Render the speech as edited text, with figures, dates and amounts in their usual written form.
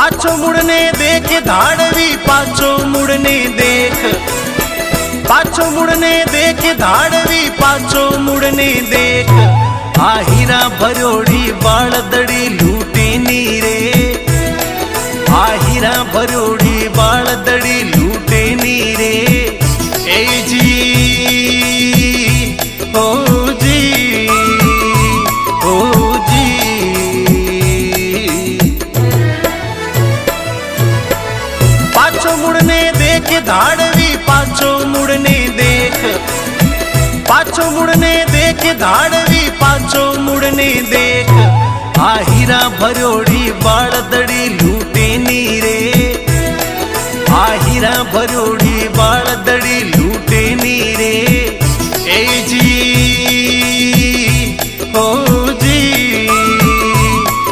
पाछो मुड़ने देख धाड़वी, पाछो मुड़ने देख, पाछो मुड़ने देख धाड़वी, पाछो मुड़ने देख। आ हीरा भरोड़ी बाळदड़ी लूटी नी रे, आ हीरा भरोड़ी बाळदड़ी लूटे नी रे। ए जी ओ जी ओ जी, पाछो मुड़ने देख धाड़वी, पाछो मुड़ने देख, पाछो मुड़ने देख धाड़वी, पाछो मुड़ने देख। आ हीरा भरोड़ी बाळदड़ी लूटे नी रे, आ हीरा भरोड़ी बाळदड़ी